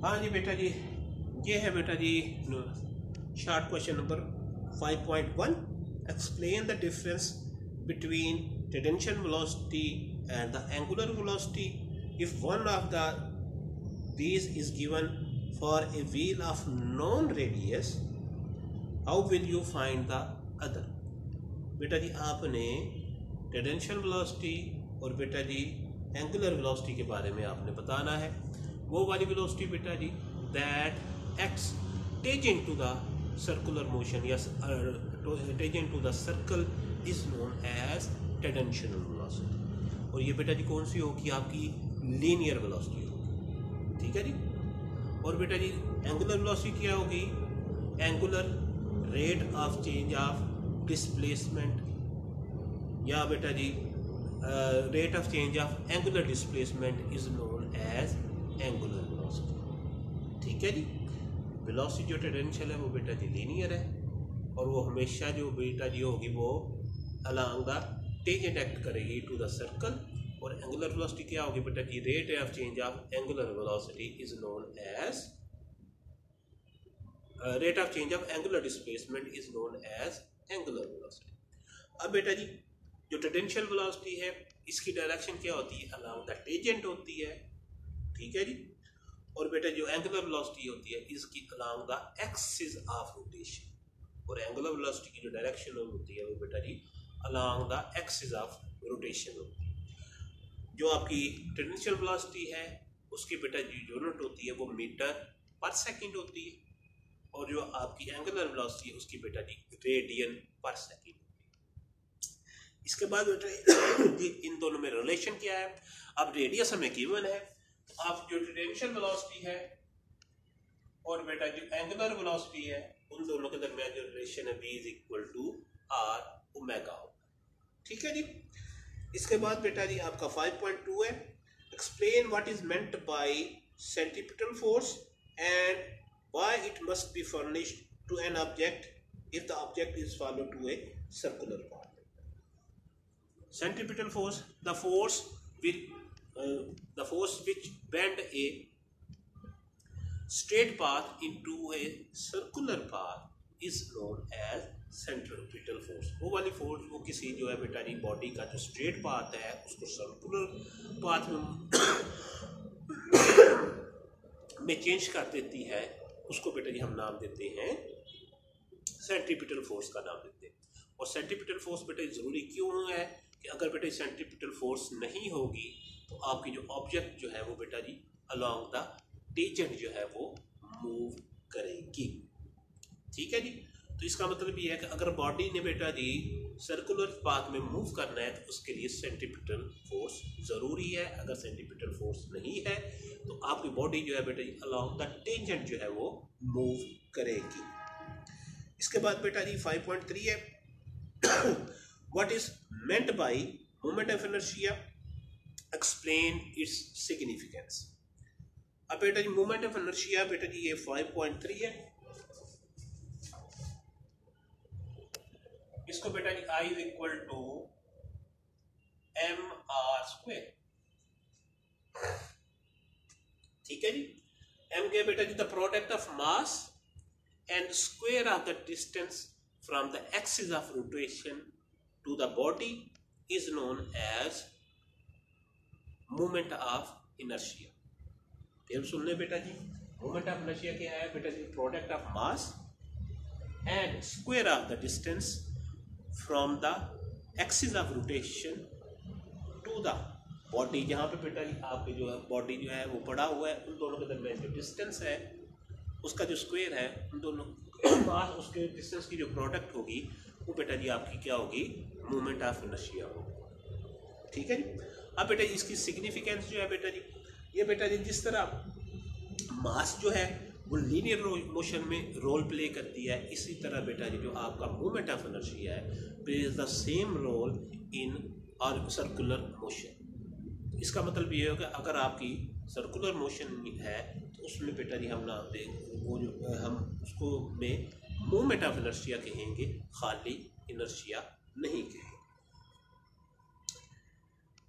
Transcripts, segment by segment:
हाँ जी बेटा जी, ये है बेटा जी short question number 5.1। Explain the difference between tangential velocity and the angular velocity if one of the these is given for a wheel of known radius, how will you find the other? बेटा जी आपने tangential velocity और बेटा जी angular velocity के बारे में आपने बताना है। वो वाली वेलोसिटी बेटा जी that acts tangent to the circular motion या tangent to the circle is known as tangential velocity. और ये बेटा जी कौन सी होगी? आपकी लीनियर वेलोसिटी होगी, ठीक है जी। और बेटा जी एंगुलर वेलोसिटी क्या होगी? Angular rate of change of displacement या बेटा जी rate of change of angular displacement is known as angular velocity, ठीक है जी। वेलोसिटी जो टेंजेंशियल है वो बेटा जी लीनियर है और वो हमेशा जो बेटा जी होगी वो अलोंग द टेंजेंट एक्ट करेगी टू द सर्कल। और एंगुलर वेलोसिटी क्या होगी बेटा जी? Rate of change of angular velocity is known as rate of change of angular displacement is known as angular velocity. अब बेटा जी जो टेंजेंशियल वेलोसिटी है इसकी डायरेक्शन क्या होती है? अलोंग द टेंजेंट होती है, ठीक है जी। और बेटा जो एंगुलर वेलोसिटी होती है इसकी along the axis of rotation. और एंगुलर वेलोसिटी की जो डायरेक्शन होती है वो बेटा जी along the axis of rotation होती है। जो आपकी टेंजेंशियल वेलोसिटी है उसकी बेटा जी यूनिट होती है वो मीटर पर सेकंड होती है और जो आपकी एंगुलर वेलोसिटी है उसकी बेटा जी रेडियन पर सेकंड होती है। इसके बाद बेटा इन दोनों में रिलेशन क्या है? अब रेडियस हमें गिवन है, तो आप जो टेंजेंशियल वेलोसिटी है और बेटा जो एंगुलर वेलोसिटी है उन दोनों के दरमियान जो रिलेशन है v is equal to R omega होगा, ठीक है जी। इसके बाद बेटा जी आपका 5.2 है, explain what is meant by centripetal force and why it must be furnished to an object if the object is follow to a circular path. Centripetal force, the force which bend a straight path into a circular path is known as centripetal force। वो वाली force वो किसी जो है बेटा जी body का जो straight path है उसको सर्कुलर पाथ में चेंज कर देती है, उसको बेटा जी हम नाम देते हैं सेंट्रीपिटल फोर्स का नाम देते हैं। और सेंट्रीपिटल फोर्स बेटा जरूरी क्यों है कि अगर बेटा सेंट्रीपिटल फोर्स नहीं होगी तो आपकी जो ऑब्जेक्ट जो है वो बेटा जी अलोंग द टेंजेंट जो है वो मूव करेगी, ठीक है जी। तो इसका मतलब ये है कि अगर बॉडी ने बेटा जी सर्कुलर पाथ में मूव करना है तो उसके लिए सेंट्रीपिटल फोर्स ज़रूरी है। अगर सेंट्रीपिटल फोर्स नहीं है तो आपकी बॉडी जो है बेटा जी अलोंग द टेंजेंट जो है वो मूव करेगी। इसके बाद बेटा जी 5.3 है, what is meant by moment of inertia, explain its significance। अब बेटा जी moment of inertia बेटा जी ये 5.3 है, इसको बेटा जी I is equal to mr square, ठीक है जी। m क्या बेटा जी? The product of mass and square of the distance from the axis of rotation to the body is known as moment of inertia। फिर सुन ले बेटा जी, moment of inertia क्या है बेटा जी? product of mass and square of the distance from the axis of rotation to the body। जहाँ पे बेटा जी आपके जो है बॉडी जो है वो पड़ा हुआ है उन दोनों के दरमियान जो डिस्टेंस है उसका जो स्क्वायर है उन दोनों पास उसके डिस्टेंस की जो प्रोडक्ट होगी वो बेटा जी आपकी क्या होगी? मोमेंट ऑफ इनर्शिया होगी, ठीक है जी। अब बेटा जी इसकी सिग्निफिकेंस जो है बेटा जी ये बेटा जी जिस तरह मास जो है वो लीनियर मोशन में रोल प्ले करती है इसी तरह बेटा जी जो आपका मोमेंट ऑफ इनर्शिया है plays the same role in और सर्कुलर मोशन। इसका मतलब ये होगा अगर आपकी सर्कुलर मोशन है तो उसमें बेटा जी हम नाम दें वो जो हम उसको में मोमेंट ऑफ इनर्शिया कहेंगे, खाली इनर्शिया नहीं कहेंगे।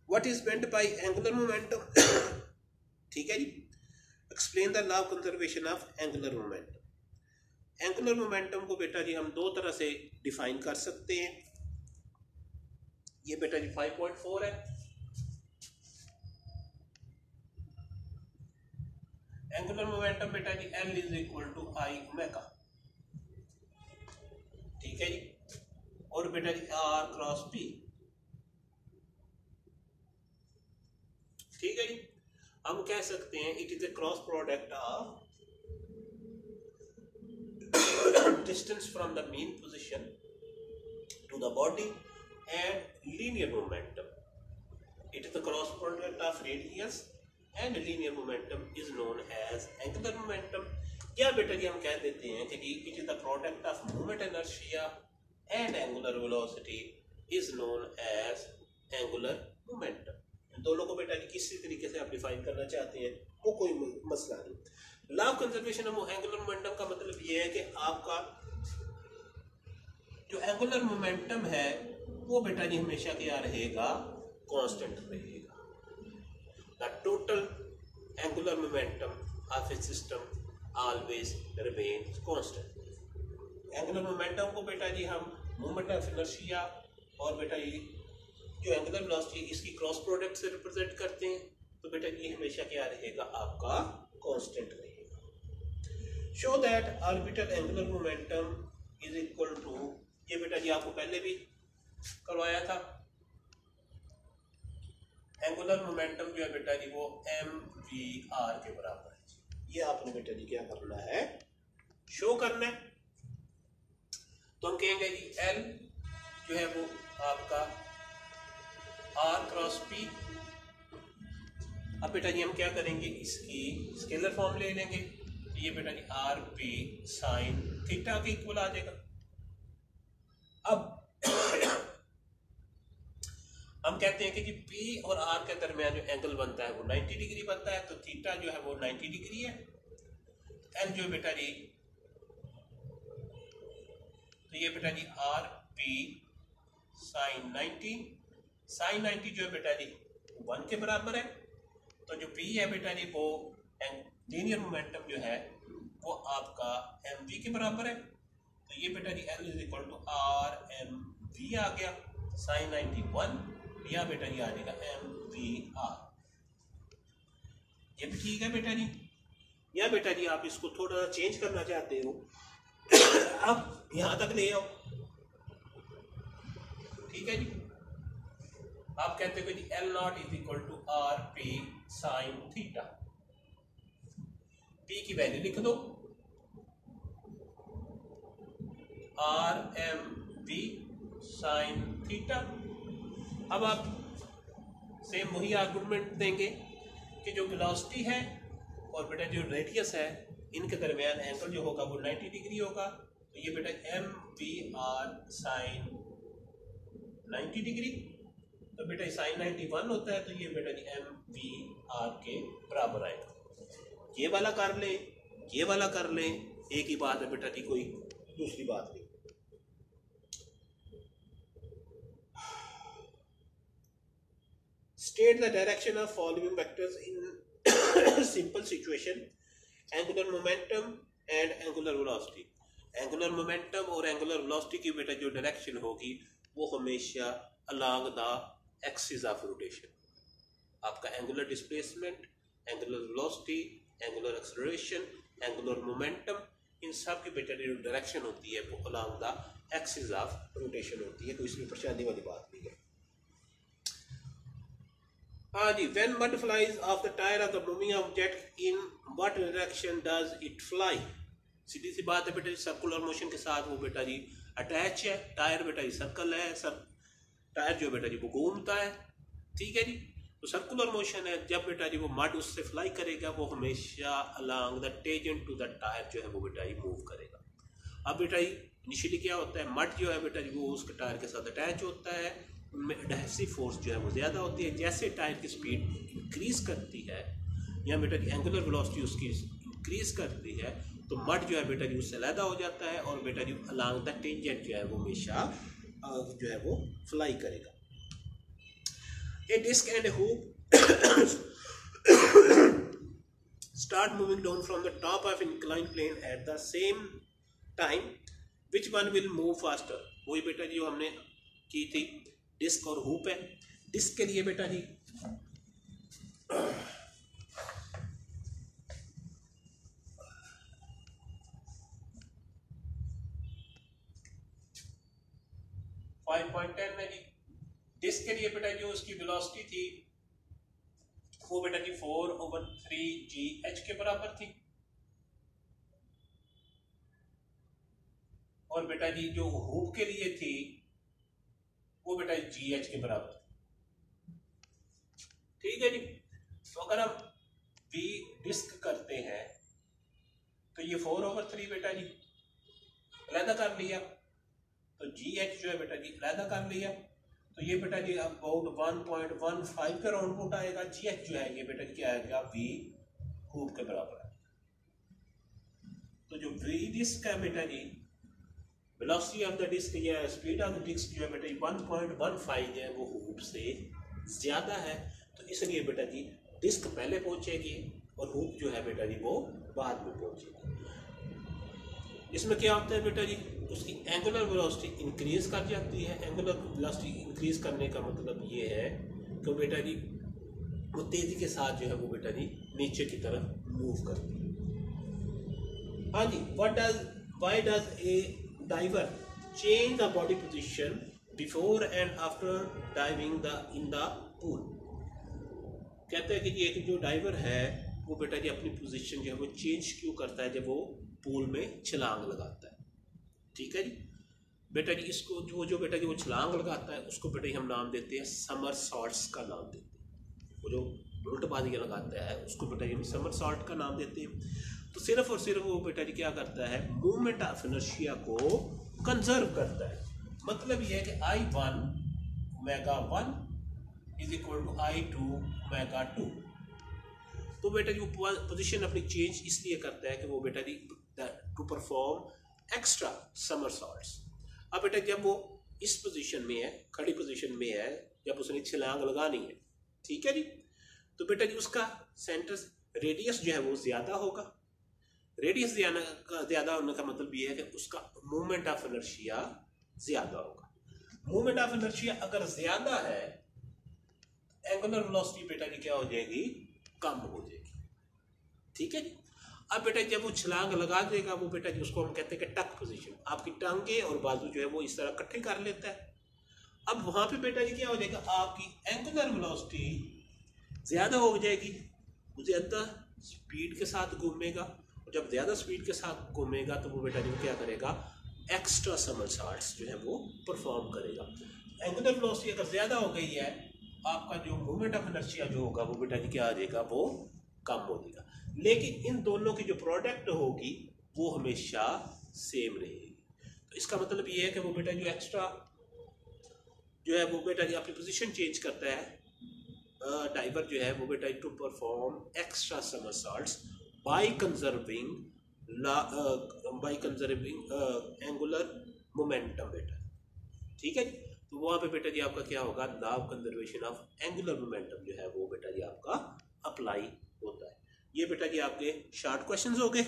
What is meant by angular momentum, ठीक है जी। Explain the law of conservation of angular momentum. Angular momentum को बेटा जी हम दो तरह से डिफाइन कर सकते हैं। ये बेटा जी 5.4 है। एंगुलर मोमेंटम बेटा जी L is equal to I omega, ठीक है जी। और बेटा जी R क्रॉस P, ठीक है जी। हम कह सकते हैं it is a cross product of distance from the mean position to the body and linear momentum. It is the cross product of radius and linear momentum is known as angular momentum. या बेटा जी हम कह देते हैं कि it is the product of movement inertia and angular velocity is known as angular momentum. दोनों को बेटा जी किसी तरीके से आप डिफाइन करना चाहते हैं वो कोई मसला नहीं। Law of conservation of angular momentum का मतलब ये है कि आपका जो एंगुलर मोमेंटम है वो बेटा जी हमेशा क्या रहेगा, कांस्टेंट रहेगा। The total angular momentum of A system always remains constant. Angular momentum को बेटा जी हम मूवमेंट ऑफ इनर्शिया और बेटा जी जो एंगुलर वेलोसिटी इसकी क्रॉस प्रोडक्ट से रिप्रेजेंट करते हैं, तो बेटा ये हमेशा क्या रहेगा, आपका कांस्टेंट रहेगा। Show that orbital angular momentum is equal to, ये बेटा जी आपको पहले भी करवाया था। एंगुलर मोमेंटम जो है बेटा जी वो mvr के बराबर है। ये आपने बेटा जी क्या करना है, शो करना है। तो हम कहेंगे जी L जो है वो आपका R क्रॉस P। अब बेटा जी हम क्या करेंगे, इसकी स्केलर फॉर्म ले लेंगे। ये बेटा जी RP साइन थीटा के इक्वल आ जाएगा। अब हम कहते हैं कि जी P और R के दरमियान जो एंगल बनता है वो 90 डिग्री बनता है, तो थीटा जो है वो 90 डिग्री है। L जो बेटा जी, तो ये बेटा जी RP साइन 90, साइन 90 जो है बेटा जी 1 के बराबर है। तो जो P है बेटा जी वो लीनियर मोमेंटम जो है वो आपका mv के बराबर है। तो ये बेटा जी L is equal to R mv आ गया, साइन 91 या बेटा जी आ जाएगा mvr। ये भी ठीक है बेटा जी। या बेटा जी आप इसको थोड़ा चेंज करना चाहते हो अब यहां तक ले आओ, ठीक है जी। आप कहते हो जी L not is equal to RP sine theta. P की वैल्यू लिख दो RMV साइन थीटा। अब आप सेम वही आर्गुमेंट देंगे कि जो वेलोसिटी है और बेटा जो रेडियस है इनके दरमियान एंगल जो होगा वो 90 डिग्री होगा। तो ये बेटा MVR साइन 90 डिग्री, तो बेटा साइन 91 होता है, तो ये बेटा जी MVR के बराबर आएगा। ये वाला कर ले, ये वाला कर ले, एक ही बात है बेटा जी, कोई दूसरी बात नहीं। State the direction of following vectors in simple situation: angular momentum and angular velocity। Angular momentum और एंगुलर वेलोसिटी की बेटा जो डायरेक्शन होगी वो हमेशा along the axis of rotation। आपका angular displacement, angular velocity, angular acceleration, angular momentum, इन सब की बेटा जो डायरेक्शन होती है वो along the axis of rotation होती है। कोई इसमें परेशानी वाली बात नहीं है। हाँ जी, when mud flies off the tire of the moving object, in what direction does it fly? सीधी सी बात है बेटा जी, सर्कुलर मोशन के साथ वो बेटा जी अटैच है। टायर बेटा जी सर्कल है, सब टायर जो बेटा जी वो घूमता है, ठीक है जी। तो सर्कुलर मोशन है, जब बेटा जी वो मड उससे फ्लाई करेगा वो हमेशा along the tangent to the tyre जो है वो बेटा जी मूव करेगा। अब बेटा जी इनिशियली क्या होता है, मड जो है बेटा जी वो उसके टायर के साथ अटैच होता है, उनमें एडहेसिव फोर्स जो है वो ज़्यादा होती है। जैसे टायर की स्पीड इंक्रीज करती है या बेटा जी एंगुलर वेलोसिटी उसकी इंक्रीज करती है, तो मड जो है बेटा जी उससे अलहदा हो जाता है और बेटा जी अलोंग द टेंजेंट जो है वो हमेशा जो है वो फ्लाई करेगा। A disc and hook start moving down from the top of inclined plane at the same time, which one will move faster? वही बेटा जी जो हमने की थी, डिस्क और हुप है। डिस्क के लिए बेटा जी 5.10 में जी। डिस्क के लिए बेटा जो उसकी वेलोसिटी थी वो बेटा जी 4/3 GH के बराबर थी, और बेटा जी जो हुप के लिए थी वो बेटा GH के बराबर थी। ठीक है जी। तो अगर हम V डिस्क करते हैं तो ये 4/3 बेटा जी अलहदा कर लिया, तो GH जो है बेटा जी अलहदा कर लिया, तो ये बेटा जी अबाउट 1.15 का आउटपुट आएगा। GH जो है ये बेटा जी क्या आएगा, V हुप के बराबर है। तो जो V डिस्क है बेटा जी, वेलोसिटी ऑफ द डिस्क या स्पीड ऑफ द डिस्क जो है बेटा 1.15 जो है वो हुप से ज़्यादा है, तो इसलिए बेटा जी डिस्क पहले पहुंचेगी और हुप जो है बेटा जी वो बाद में पहुंचेगी। इसमें क्या होता है बेटा जी, उसकी एंगुलर वेलोसिटी इंक्रीज कर जाती है। एंगुलर वेलोसिटी इंक्रीज करने का मतलब ये है कि बेटा जी वो तेजी के साथ जो है वो बेटा जी नीचे की तरफ मूव करती है। हाँ जी, why does a diver change the body position before and after diving in the pool? कहते हैं कि ये जो डाइवर है वो बेटा जी अपनी पोजीशन जो है वो चेंज क्यों करता है जब वो पूल में छलांग लगाता है। ठीक है जी बेटा जी, इसको जो बेटा जी वो छलांग लगाता है उसको बेटा जी हम नाम देते हैं समरसॉल्ट्स का नाम देते हैं। वो जो उल्टबाजियाँ लगाता है उसको बेटा जी हम समरसॉल्ट का नाम देते हैं। तो सिर्फ और सिर्फ वो बेटा जी क्या करता है, मूवमेंट ऑफ इनर्शिया को कंजर्व करता है। मतलब ये है कि I1 ω1 is equal to I2 ω2। तो बेटा जी वो पोजीशन अपनी चेंज इसलिए करता है कि वो बेटा जी टू परफॉर्म एक्स्ट्रा समरसॉल्ट्स। अब बेटा जब वो इस पोजीशन में है, खड़ी पोजीशन में है, जब उसने छलांग लगानी है, ठीक है जी, तो बेटा जी उसका सेंटर रेडियस जो है वो ज़्यादा होगा। रेडियस ज़्यादा होने का मतलब ये है कि उसका मूवमेंट ऑफ इनर्शिया ज़्यादा होगा। मूवमेंट ऑफ इनर्शिया अगर ज़्यादा है, एंगुलर वेलोसिटी बेटा जी क्या हो जाएगी, कम हो जाएगी। ठीक है जी। अब बेटा जब वो छलांग लगा देगा वो बेटा जी उसको हम कहते हैं कि टक पोजीशन, आपकी टांगे और बाजू जो है वो इस तरह इकट्ठे कर लेता है। अब वहाँ पे बेटा जी क्या हो जाएगा, आपकी एंगुलर वेलोसिटी ज़्यादा हो जाएगी, ज़्यादा स्पीड के साथ घूमेगा, और जब ज़्यादा स्पीड के साथ घूमेगा तो वो बेटा जी क्या करेगा, एक्स्ट्रा समरसॉल्ट्स जो है वो परफॉर्म करेगा। एंगुलर वेलोसिटी अगर ज़्यादा हो गई है, आपका जो मूवमेंट ऑफ इनर्शिया जो होगा वो बेटा जी क्या आ जाएगा, वो कम हो जाएगा। लेकिन इन दोनों की जो प्रोडक्ट होगी वो हमेशा सेम रहेगी। तो इसका मतलब ये है कि वो बेटा जो एक्स्ट्रा जो है वो बेटा जी अपनी पोजीशन चेंज करता है, डाइवर जो है वो बेटा to perform extra somersaults by conserving angular momentum बेटा। ठीक है जी। तो वहाँ पे बेटा जी आपका क्या होगा, law of conservation of angular momentum जो है वो बेटा जी आपका अप्लाई होता है। ये बेटा जी आपके शॉर्ट क्वेश्चंस हो गए।